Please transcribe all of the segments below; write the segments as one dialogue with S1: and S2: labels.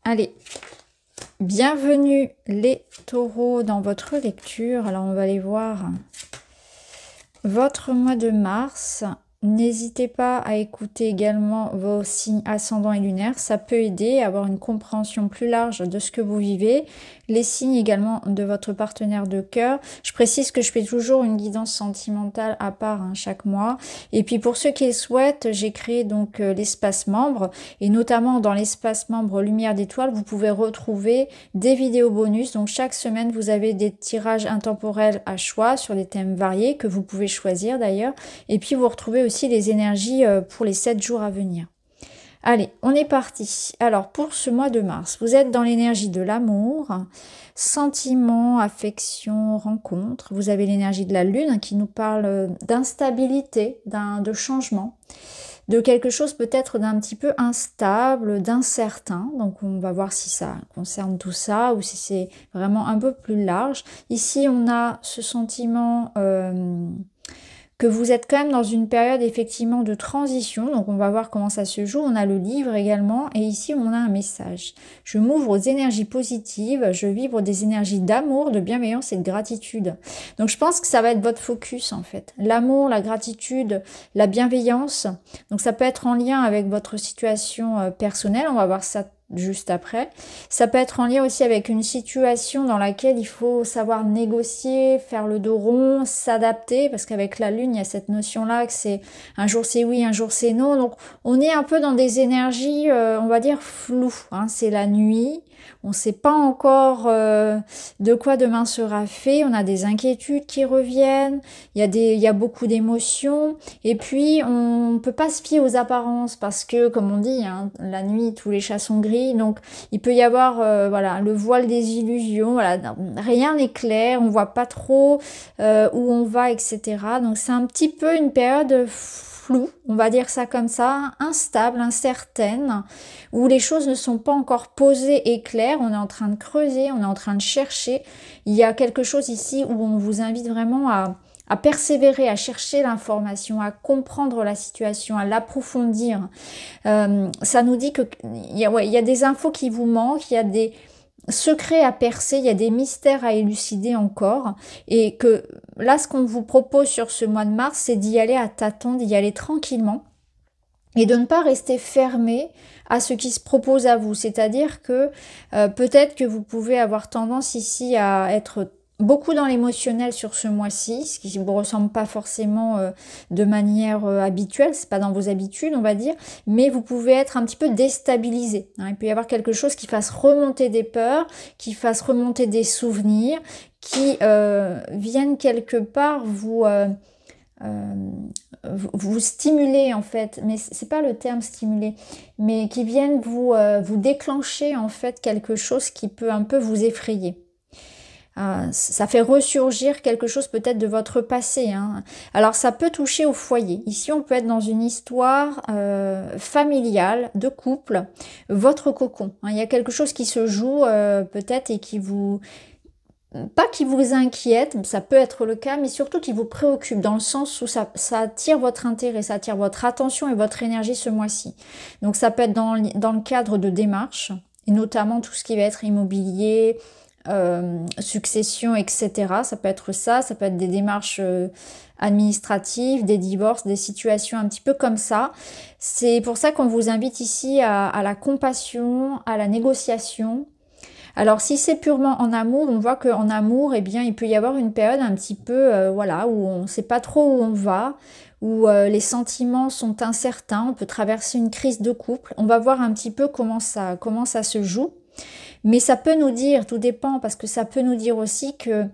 S1: allez, bienvenue les taureaux dans votre lecture. Alors on va aller voir votre mois de mars. N'hésitez pas à écouter également vos signes ascendants et lunaires. Ça peut aider à avoir une compréhension plus large de ce que vous vivez. Les signes également de votre partenaire de cœur. Je précise que je fais toujours une guidance sentimentale à part chaque mois. Et puis pour ceux qui le souhaitent, j'ai créé donc l'espace membre. Et notamment dans l'espace membre Lumière d'étoiles, vous pouvez retrouver des vidéos bonus. Donc chaque semaine, vous avez des tirages intemporels à choix sur des thèmes variés que vous pouvez choisir d'ailleurs. Et puis vous retrouvez aussi les énergies pour les 7 jours à venir. Allez, on est parti. Alors, pour ce mois de mars, vous êtes dans l'énergie de l'amour, sentiments, affection, rencontre. Vous avez l'énergie de la lune qui nous parle d'instabilité, de changement, de quelque chose peut-être d'un petit peu instable, d'incertain. Donc, on va voir si ça concerne tout ça ou si c'est vraiment un peu plus large. Ici, on a ce sentiment que vous êtes quand même dans une période effectivement de transition, donc on va voir comment ça se joue. On a le livre également, et ici on a un message. Je m'ouvre aux énergies positives, je vibre des énergies d'amour, de bienveillance et de gratitude. Donc je pense que ça va être votre focus en fait. L'amour, la gratitude, la bienveillance, donc ça peut être en lien avec votre situation personnelle, on va voir ça juste après. Ça peut être en lien aussi avec une situation dans laquelle il faut savoir négocier, faire le dos rond, s'adapter, parce qu'avec la lune, il y a cette notion-là que c'est un jour c'est oui, un jour c'est non. Donc on est un peu dans des énergies, on va dire floues. C'est la nuit, on ne sait pas encore de quoi demain sera fait. On a des inquiétudes qui reviennent, il y a beaucoup d'émotions. Et puis on ne peut pas se fier aux apparences parce que, comme on dit, la nuit, tous les chats sont gris. Donc il peut y avoir voilà, le voile des illusions, voilà, rien n'est clair, on voit pas trop où on va, etc. Donc c'est un petit peu une période floue, on va dire ça comme ça, instable, incertaine, où les choses ne sont pas encore posées et claires, on est en train de creuser, on est en train de chercher. Il y a quelque chose ici où on vous invite vraiment à persévérer, à chercher l'information, à comprendre la situation, à l'approfondir. Ça nous dit qu'il y a des infos qui vous manquent, il y a des secrets à percer, il y a des mystères à élucider encore, et que là, ce qu'on vous propose sur ce mois de mars, c'est d'y aller à tâtons, d'y aller tranquillement, et de ne pas rester fermé à ce qui se propose à vous. C'est-à-dire que peut-être que vous pouvez avoir tendance ici à être beaucoup dans l'émotionnel sur ce mois-ci, ce qui ne vous ressemble pas forcément de manière habituelle, c'est pas dans vos habitudes on va dire, mais vous pouvez être un petit peu déstabilisé. Il peut y avoir quelque chose qui fasse remonter des peurs, qui fasse remonter des souvenirs, qui viennent quelque part vous stimuler en fait, mais c'est pas le terme stimuler, mais qui viennent vous déclencher en fait quelque chose qui peut un peu vous effrayer. Ça fait ressurgir quelque chose peut-être de votre passé. Alors ça peut toucher au foyer. Ici on peut être dans une histoire familiale, de couple, votre cocon. Il y a quelque chose qui se joue peut-être et qui vous... Pas qui vous inquiète, ça peut être le cas, mais surtout qui vous préoccupe, dans le sens où ça attire votre intérêt, ça attire votre attention et votre énergie ce mois-ci. Donc ça peut être dans le cadre de démarches, et notamment tout ce qui va être immobilier, succession, etc. Ça peut être ça peut être des démarches administratives, des divorces, des situations un petit peu comme ça. C'est pour ça qu'on vous invite ici à la compassion, à la négociation. Alors si c'est purement en amour, on voit qu'en amour, eh bien, il peut y avoir une période un petit peu voilà, où on ne sait pas trop où on va, où les sentiments sont incertains, on peut traverser une crise de couple. On va voir un petit peu comment ça se joue. Mais ça peut nous dire, tout dépend, parce que ça peut nous dire aussi que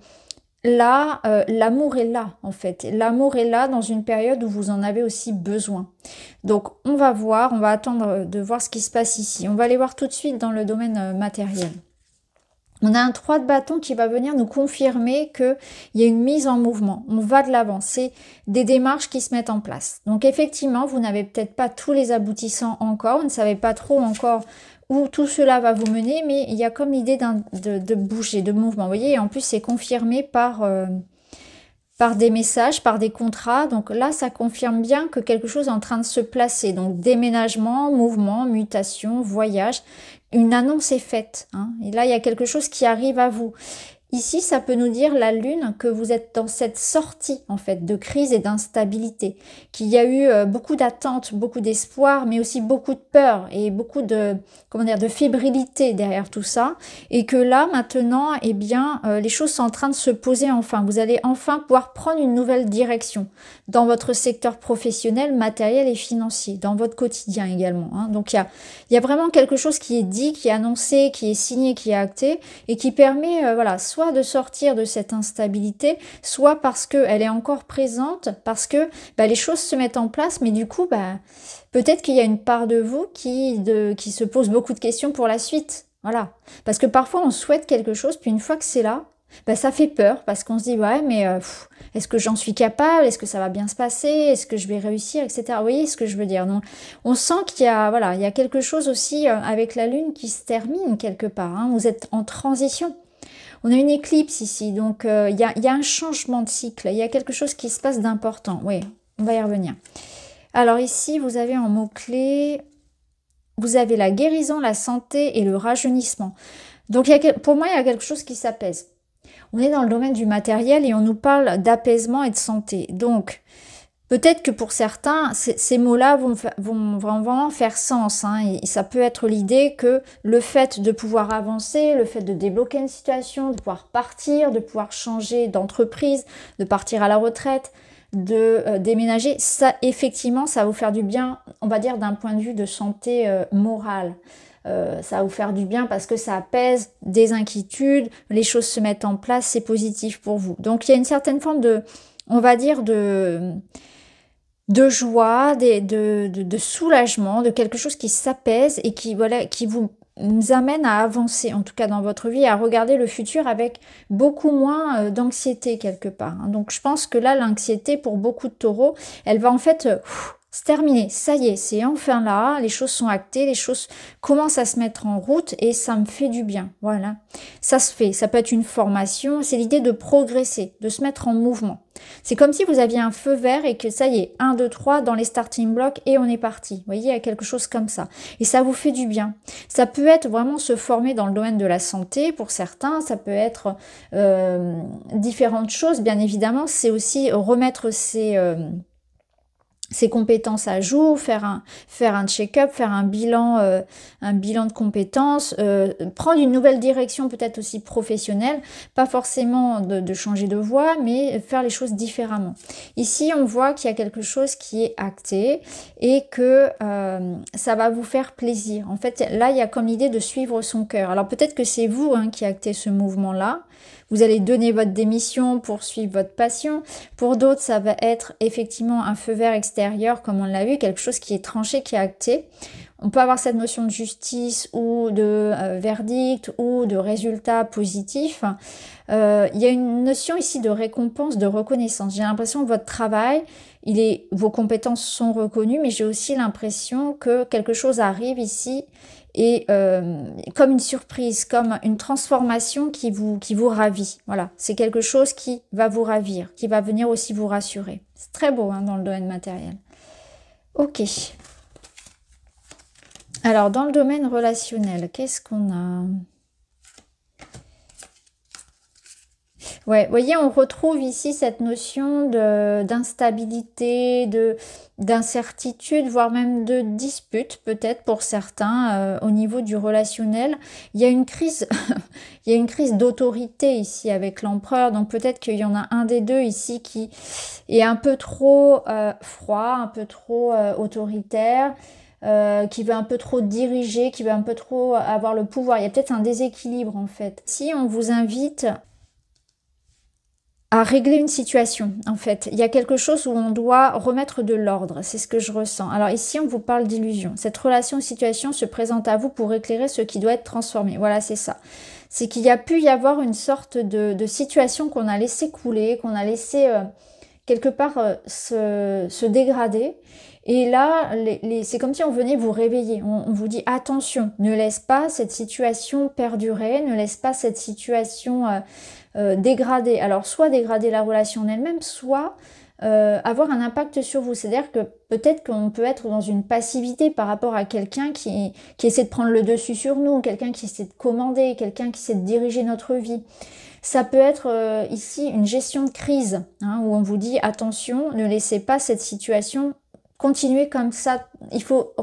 S1: là, l'amour est là, en fait. L'amour est là dans une période où vous en avez aussi besoin. Donc, on va voir, on va attendre de voir ce qui se passe ici. On va aller voir tout de suite dans le domaine matériel. On a un 3 de bâton qui va venir nous confirmer qu'il y a une mise en mouvement. On va de l'avant. C'est des démarches qui se mettent en place. Donc effectivement, vous n'avez peut-être pas tous les aboutissants encore. Vous ne savez pas trop encore où tout cela va vous mener. Mais il y a comme l'idée de bouger, de mouvement. Vous voyez, et en plus, c'est confirmé par par des messages, par des contrats. Donc là, ça confirme bien que quelque chose est en train de se placer. Donc déménagement, mouvement, mutation, voyage. Une annonce est faite, hein. Et là, il y a quelque chose qui arrive à vous. Ici, ça peut nous dire, la lune, que vous êtes dans cette sortie, en fait, de crise et d'instabilité, qu'il y a eu beaucoup d'attentes, beaucoup d'espoir, mais aussi beaucoup de peur et beaucoup de, comment dire, de fébrilité derrière tout ça, et que là, maintenant, eh bien, les choses sont en train de se poser enfin. Vous allez enfin pouvoir prendre une nouvelle direction dans votre secteur professionnel, matériel et financier, dans votre quotidien également, hein. Donc, il y a vraiment quelque chose qui est dit, qui est annoncé, qui est signé, qui est acté, et qui permet, voilà, soit de sortir de cette instabilité, soit parce qu'elle est encore présente, parce que bah, les choses se mettent en place, mais du coup, bah, peut-être qu'il y a une part de vous qui se pose beaucoup de questions pour la suite. Voilà. Parce que parfois, on souhaite quelque chose, puis une fois que c'est là, bah, ça fait peur, parce qu'on se dit, ouais, mais est-ce que j'en suis capable? Est-ce que ça va bien se passer? Est-ce que je vais réussir? Etc. Vous voyez ce que je veux dire? Donc, on sent qu'il y a, voilà, il y a quelque chose aussi avec la Lune qui se termine quelque part, hein. Vous êtes en transition. On a une éclipse ici, donc il y a un changement de cycle, il y a quelque chose qui se passe d'important. Oui, on va y revenir. Alors ici, vous avez en mots-clés, vous avez la guérison, la santé et le rajeunissement. Donc pour moi, il y a quelque chose qui s'apaise. On est dans le domaine du matériel et on nous parle d'apaisement et de santé. Donc, peut-être que pour certains, ces mots-là vont vraiment faire sens, hein. Et ça peut être l'idée que le fait de pouvoir avancer, le fait de débloquer une situation, de pouvoir partir, de pouvoir changer d'entreprise, de partir à la retraite, de déménager, ça, effectivement, ça va vous faire du bien, on va dire, d'un point de vue de santé morale. Ça va vous faire du bien parce que ça apaise des inquiétudes, les choses se mettent en place, c'est positif pour vous. Donc, il y a une certaine forme de, on va dire, de joie, de soulagement, de quelque chose qui s'apaise et qui, voilà, qui vous amène à avancer, en tout cas dans votre vie, à regarder le futur avec beaucoup moins d'anxiété quelque part, hein. Donc je pense que là, l'anxiété pour beaucoup de taureaux, elle va en fait se terminer. Ça y est, c'est enfin là, les choses sont actées, les choses commencent à se mettre en route et ça me fait du bien. Voilà, ça se fait. Ça peut être une formation, c'est l'idée de progresser, de se mettre en mouvement. C'est comme si vous aviez un feu vert et que ça y est, 1, 2, 3 dans les starting blocks et on est parti. Vous voyez, il y a quelque chose comme ça. Et ça vous fait du bien. Ça peut être vraiment se former dans le domaine de la santé pour certains, ça peut être différentes choses. Bien évidemment, c'est aussi remettre ses compétences à jour, faire un check-up, faire un bilan de compétences, prendre une nouvelle direction peut-être aussi professionnelle, pas forcément de changer de voie, mais faire les choses différemment. Ici, on voit qu'il y a quelque chose qui est acté et que ça va vous faire plaisir. En fait, là, il y a comme l'idée de suivre son cœur. Alors peut-être que c'est vous qui actez ce mouvement-là. Vous allez donner votre démission pour suivre votre passion. Pour d'autres, ça va être effectivement un feu vert extérieur, comme on l'a vu, quelque chose qui est tranché, qui est acté. On peut avoir cette notion de justice ou de verdict ou de résultat positif. Il y a une notion ici de récompense, de reconnaissance. J'ai l'impression que votre travail, vos compétences sont reconnues, mais j'ai aussi l'impression que quelque chose arrive ici et comme une surprise, comme une transformation qui vous ravit. Voilà, c'est quelque chose qui va vous ravir, qui va venir aussi vous rassurer. C'est très beau dans le domaine matériel. Ok. Alors, dans le domaine relationnel, qu'est-ce qu'on a ? Ouais, vous voyez, on retrouve ici cette notion d'instabilité, d'incertitude, voire même de dispute, peut-être pour certains, au niveau du relationnel. Il y a une crise, il y a une crise d'autorité ici avec l'empereur, donc peut-être qu'il y en a un des deux ici qui est un peu trop froid, un peu trop autoritaire, qui veut un peu trop diriger, qui veut un peu trop avoir le pouvoir. Il y a peut-être un déséquilibre en fait. Si on vous invite à régler une situation, en fait. Il y a quelque chose où on doit remettre de l'ordre, c'est ce que je ressens. Alors ici, on vous parle d'illusion. Cette relation ou situation se présente à vous pour éclairer ce qui doit être transformé. Voilà, c'est ça. C'est qu'il y a pu y avoir une sorte de situation qu'on a laissé couler, qu'on a laissé quelque part se dégrader. Et là, c'est comme si on venait vous réveiller. On vous dit attention, ne laisse pas cette situation perdurer, ne laisse pas cette situation dégrader. Alors soit dégrader la relation en elle-même, soit avoir un impact sur vous. C'est-à-dire que peut-être qu'on peut être dans une passivité par rapport à quelqu'un qui essaie de prendre le dessus sur nous, quelqu'un qui essaie de commander, quelqu'un qui essaie de diriger notre vie. Ça peut être ici une gestion de crise, hein, où on vous dit attention, ne laissez pas cette situation continuer comme ça. Il faut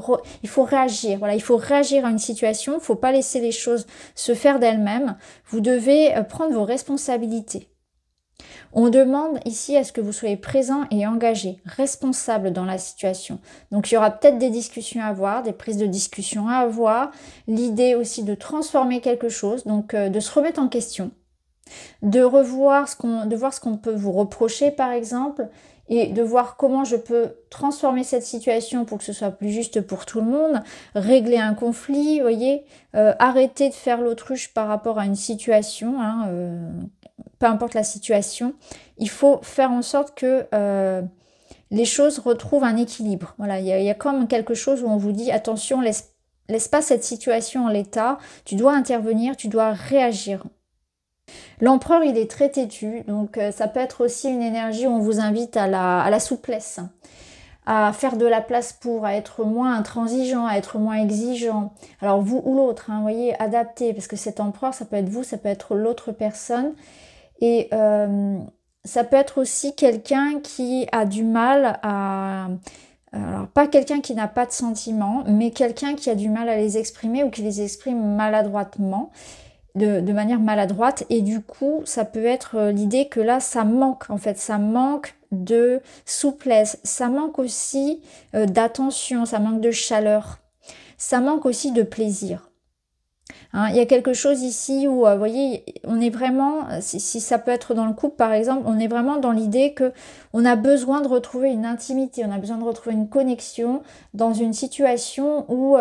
S1: réagir. Voilà, il faut réagir à une situation. Il ne faut pas laisser les choses se faire d'elles-mêmes. Vous devez prendre vos responsabilités. On demande ici à ce que vous soyez présent et engagé, responsable dans la situation. Donc il y aura peut-être des discussions à avoir, des prises de discussion à avoir, l'idée aussi de transformer quelque chose, donc de se remettre en question, de voir ce qu'on peut vous reprocher par exemple, et de voir comment je peux transformer cette situation pour que ce soit plus juste pour tout le monde, régler un conflit, vous voyez, arrêter de faire l'autruche par rapport à une situation, hein, peu importe la situation, il faut faire en sorte que les choses retrouvent un équilibre. Voilà, il y a comme quelque chose où on vous dit attention, laisse pas cette situation en l'état, tu dois intervenir, tu dois réagir. L'empereur, il est très têtu, donc ça peut être aussi une énergie où on vous invite à la souplesse, à faire de la place pour, à être moins intransigeant, à être moins exigeant. Alors vous ou l'autre, hein, vous voyez, adapter, parce que cet empereur, ça peut être vous, ça peut être l'autre personne. Et ça peut être aussi quelqu'un qui a du mal à... Alors pas quelqu'un qui n'a pas de sentiments, mais quelqu'un qui a du mal à les exprimer ou qui les exprime maladroitement. De manière maladroite, et du coup ça peut être l'idée que là ça manque, en fait ça manque de souplesse, ça manque aussi d'attention, ça manque de chaleur, ça manque aussi de plaisir. Hein, il y a quelque chose ici où, vous voyez, on est vraiment, si ça peut être dans le couple par exemple, on est vraiment dans l'idée que on a besoin de retrouver une intimité, on a besoin de retrouver une connexion dans une situation où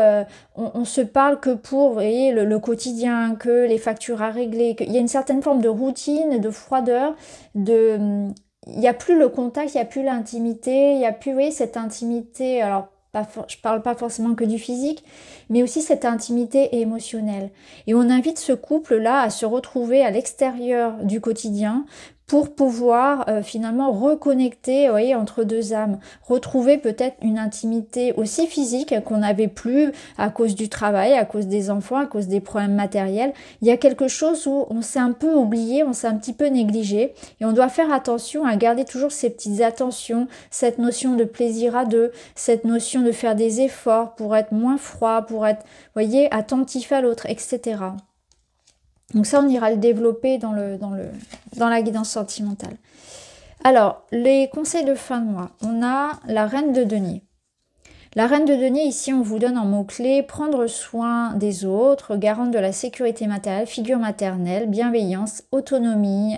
S1: on se parle que pour, vous voyez, le quotidien, que les factures à régler, qu'il y a une certaine forme de routine, de froideur, il n'y a plus le contact, il n'y a plus l'intimité, il n'y a plus, vous voyez, cette intimité, alors je parle pas forcément que du physique, mais aussi cette intimité émotionnelle. Et on invite ce couple-là à se retrouver à l'extérieur du quotidien pour pouvoir finalement reconnecter, vous voyez, entre deux âmes, retrouver peut-être une intimité aussi physique qu'on n'avait plus à cause du travail, à cause des enfants, à cause des problèmes matériels. Il y a quelque chose où on s'est un peu oublié, on s'est un petit peu négligé, et on doit faire attention à garder toujours ces petites attentions, cette notion de plaisir à deux, cette notion de faire des efforts pour être moins froid, pour être, vous voyez, attentif à l'autre, etc. Donc ça, on ira le développer dans la guidance sentimentale. Alors, les conseils de fin de mois. On a la reine de denier. La reine de denier, ici, on vous donne en mots-clés prendre soin des autres, garante de la sécurité matérielle, figure maternelle, bienveillance, autonomie.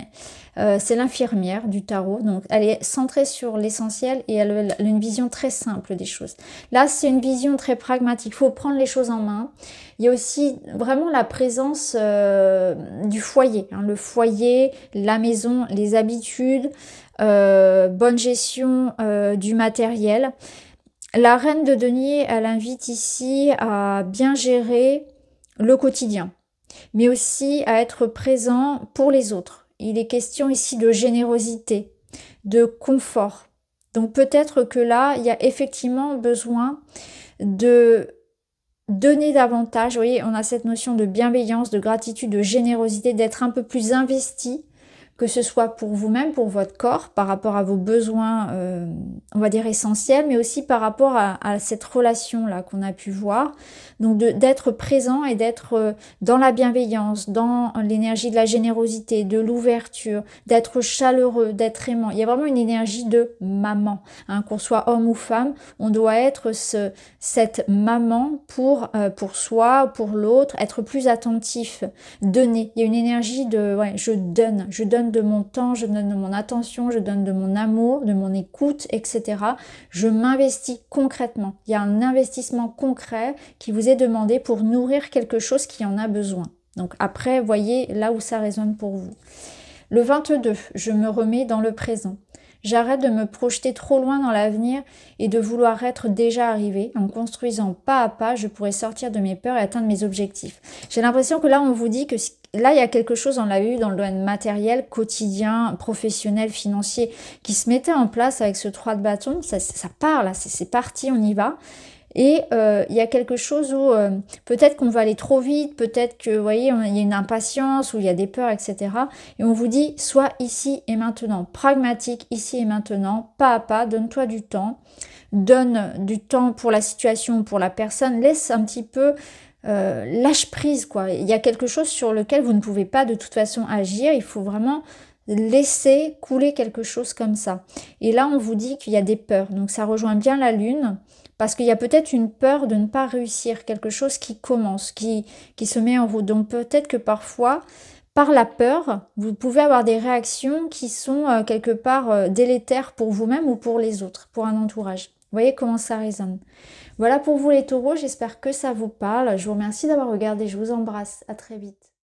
S1: C'est l'infirmière du tarot, donc elle est centrée sur l'essentiel et elle a une vision très simple des choses. Là, c'est une vision très pragmatique, il faut prendre les choses en main. Il y a aussi vraiment la présence du foyer, hein, le foyer, la maison, les habitudes, bonne gestion du matériel. La reine de denier, elle invite ici à bien gérer le quotidien, mais aussi à être présent pour les autres. Il est question ici de générosité, de confort. Donc peut-être que là, il y a effectivement besoin de donner davantage. Vous voyez, on a cette notion de bienveillance, de gratitude, de générosité, d'être un peu plus investi, que ce soit pour vous-même, pour votre corps, par rapport à vos besoins, on va dire essentiels, mais aussi par rapport à cette relation-là qu'on a pu voir. Donc d'être présent et d'être dans la bienveillance, dans l'énergie de la générosité, de l'ouverture, d'être chaleureux, d'être aimant. Il y a vraiment une énergie de maman, hein, qu'on soit homme ou femme, on doit être cette maman pour soi, pour l'autre, être plus attentif, donner. Il y a une énergie de ouais, je donne de mon temps, je donne de mon attention, je donne de mon amour, de mon écoute, etc. Je m'investis concrètement. Il y a un investissement concret qui vous est demandé pour nourrir quelque chose qui en a besoin. Donc après, voyez là où ça résonne pour vous. Le 22, je me remets dans le présent. J'arrête de me projeter trop loin dans l'avenir et de vouloir être déjà arrivé. En construisant pas à pas, je pourrais sortir de mes peurs et atteindre mes objectifs. J'ai l'impression que là, on vous dit que là, il y a quelque chose, on l'a eu dans le domaine matériel, quotidien, professionnel, financier, qui se mettait en place avec ce 3 de bâton. Ça part là, c'est parti, on y va. Et il y a quelque chose où peut-être qu'on va aller trop vite, peut-être que, vous voyez, il y a une impatience, ou il y a des peurs, etc. Et on vous dit, sois ici et maintenant, pragmatique, ici et maintenant, pas à pas, donne-toi du temps. Donne du temps pour la situation, pour la personne, laisse un petit peu, lâche prise, quoi. Il y a quelque chose sur lequel vous ne pouvez pas de toute façon agir, il faut vraiment laisser couler quelque chose comme ça. Et là, on vous dit qu'il y a des peurs, donc ça rejoint bien la lune, parce qu'il y a peut-être une peur de ne pas réussir, quelque chose qui commence, qui se met en route. Donc peut-être que parfois, par la peur, vous pouvez avoir des réactions qui sont quelque part délétères pour vous-même ou pour les autres, pour un entourage. Vous voyez comment ça résonne. Voilà pour vous les taureaux, j'espère que ça vous parle. Je vous remercie d'avoir regardé, je vous embrasse, à très vite.